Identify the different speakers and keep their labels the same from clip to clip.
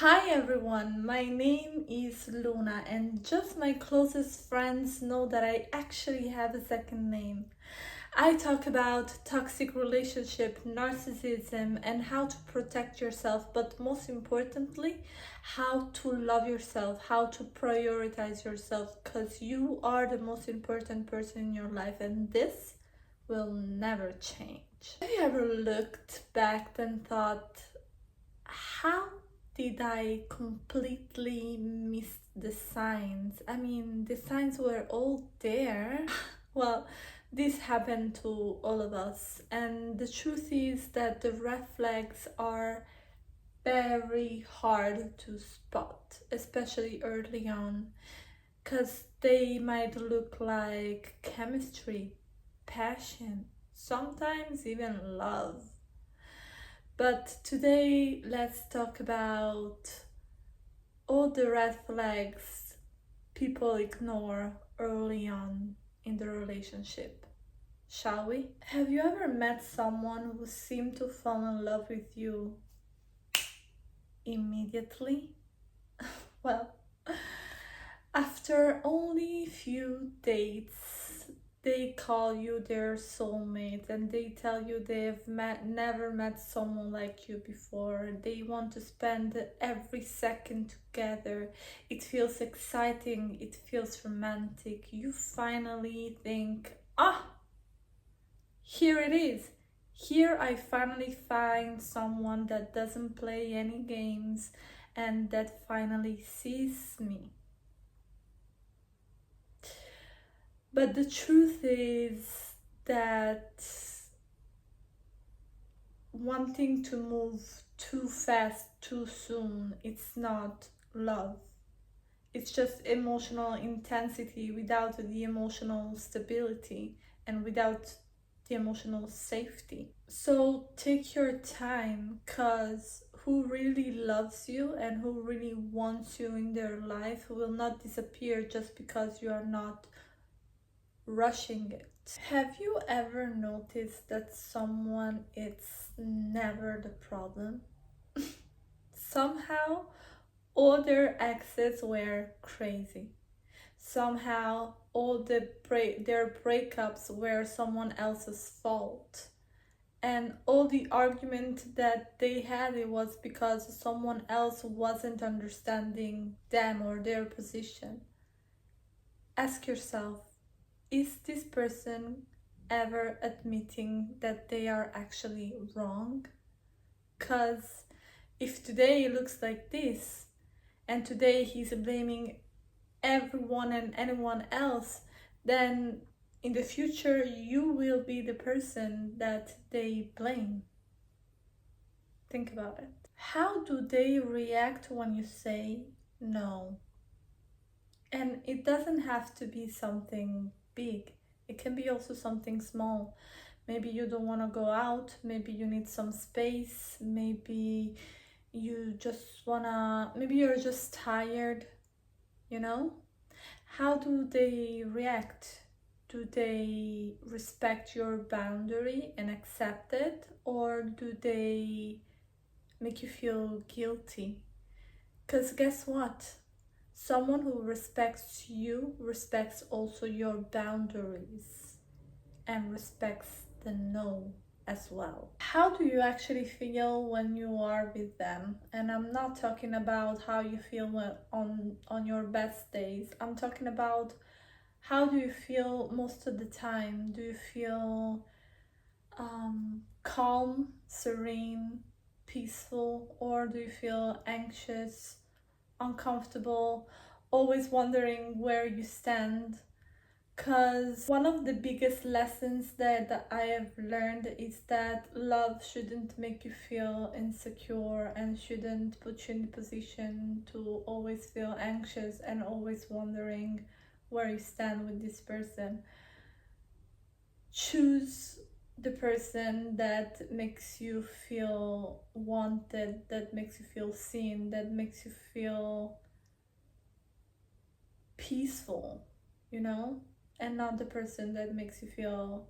Speaker 1: Hi everyone, my name is Luna, and just my closest friends know that I actually have a second name. I talk about toxic relationship, narcissism, and how to protect yourself, but most importantly, how to love yourself, how to prioritize yourself, because you are the most important person in your life, and this will never change. Have you ever looked back and thought, how did I completely miss the signs? I mean, the signs were all there. Well, this happened to all of us, and the truth is that the red flags are very hard to spot, especially early on, because they might look like chemistry, passion, sometimes even love. But today, let's talk about all the red flags people ignore early on in the relationship. Shall we? Have you ever met someone who seemed to fall in love with you immediately? Well, after only few dates, they call you their soulmate and they tell you they've never met someone like you before. They want to spend every second together. It feels exciting, it feels romantic. You finally think, here it is. Here I finally find someone that doesn't play any games and that finally sees me. But the truth is that wanting to move too fast, too soon, it's not love. It's just emotional intensity without the emotional stability and without the emotional safety. So take your time, because who really loves you and who really wants you in their life will not disappear just because you are not rushing it. Have you ever noticed that someone is never the problem? Somehow, all their exes were crazy. Somehow, all their breakups were someone else's fault. And all the argument that they had, it was because someone else wasn't understanding them or their position. Ask yourself, is this person ever admitting that they are actually wrong? Because if today it looks like this, and today he's blaming everyone and anyone else, then in the future you will be the person that they blame. Think about it. How do they react when you say no? And it doesn't have to be something big. It can be also something small. Maybe you don't want to go out, maybe you need some space, maybe maybe you're just tired, you know? How do they react? Do they respect your boundary and accept it, or do they make you feel guilty? Because guess what? Someone who respects you respects also your boundaries and respects the no as well. How do you actually feel when you are with them? And I'm not talking about how you feel on your best days. I'm talking about how do you feel most of the time? Do you feel calm, serene, peaceful, or do you feel anxious, uncomfortable, always wondering where you stand? Because one of the biggest lessons that I have learned is that love shouldn't make you feel insecure and shouldn't put you in the position to always feel anxious and always wondering where you stand with this person. Choose the person that makes you feel wanted, that makes you feel seen, that makes you feel peaceful, you know? And not the person that makes you feel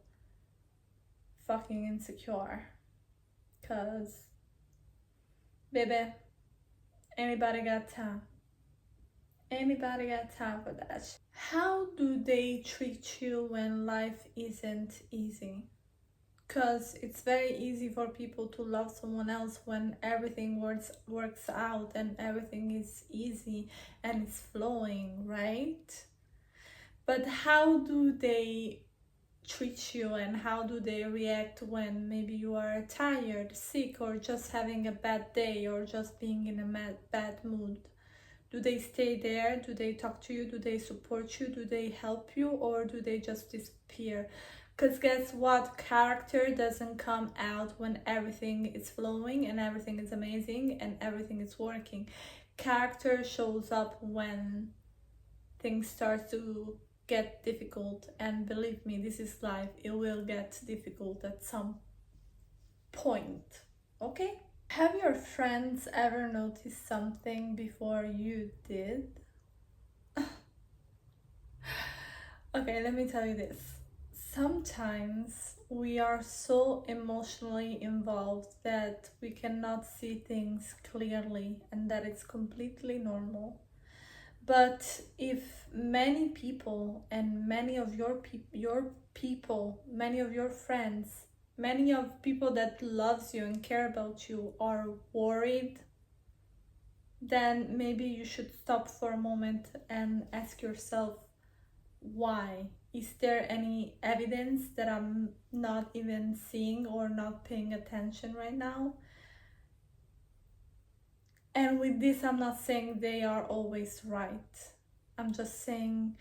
Speaker 1: fucking insecure. Because, baby, Anybody got time? Anybody got time for that? How do they treat you when life isn't easy? Because it's very easy for people to love someone else when everything works out and everything is easy and it's flowing, right? But how do they treat you and how do they react when maybe you are tired, sick, or just having a bad day or just being in a bad mood? Do they stay there? Do they talk to you? Do they support you? Do they help you? Or do they just disappear? Because guess what? Character doesn't come out when everything is flowing and everything is amazing and everything is working. Character shows up when things start to get difficult, and believe me, this is life. It will get difficult at some point. Okay? Have your friends ever noticed something before you did? Okay, let me tell you this. Sometimes we are so emotionally involved that we cannot see things clearly, and that is completely normal. But if many people and many of your people, many of your friends, many of people that loves you and care about you are worried, then maybe you should stop for a moment and ask yourself why. Is there any evidence that I'm not even seeing or not paying attention right now? And with this, I'm not saying they are always right. I'm just saying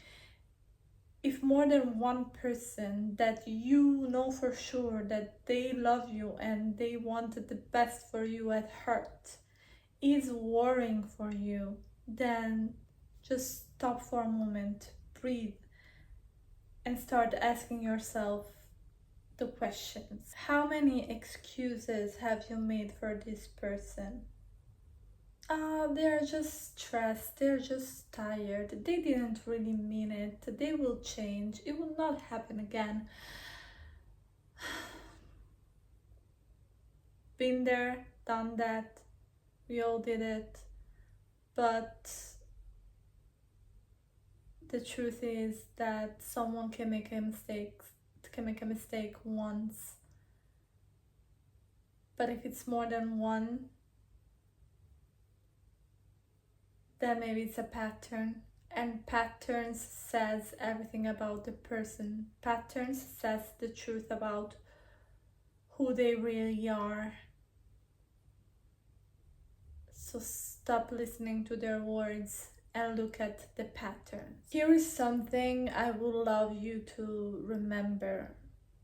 Speaker 1: if more than one person that you know for sure that they love you and they wanted the best for you at heart is worrying for you, then just stop for a moment, breathe, and start asking yourself the questions. How many excuses have you made for this person? They're just stressed, they're just tired, they didn't really mean it, they will change, it will not happen again. Been there, done that, we all did it, but the truth is that someone can make a mistake once, but if it's more than one, then maybe it's a pattern. And patterns says everything about the person. Patterns says the truth about who they really are. So stop listening to their words and look at the patterns. Here is something I would love you to remember.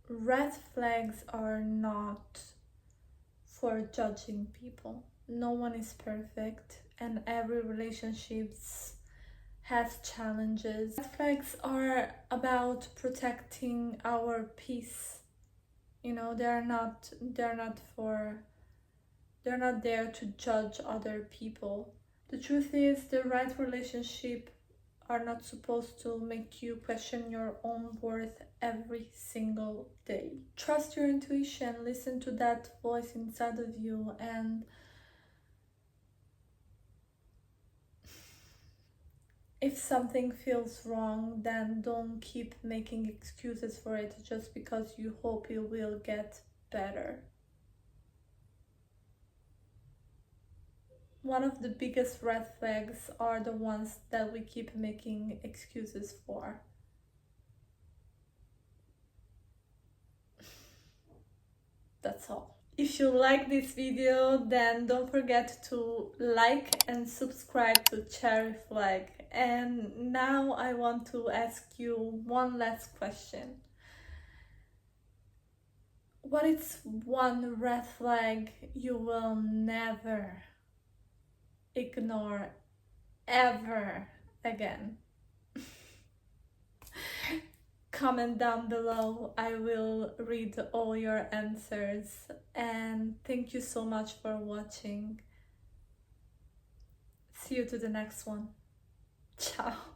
Speaker 1: Red flags are not for judging people. No one is perfect and every relationship has challenges. Red flags are about protecting our peace. You know, they're not there to judge other people. The truth is, the right relationship are not supposed to make you question your own worth every single day. Trust your intuition, listen to that voice inside of you, and if something feels wrong, then don't keep making excuses for it just because you hope it will get better. One of the biggest red flags are the ones that we keep making excuses for. That's all. If you like this video, then don't forget to like and subscribe to CherryFlag. And now I want to ask you one last question. What is one red flag you will never ignore ever again? Comment down below. I will read all your answers, and thank you so much for watching. See you to the next one. Ciao.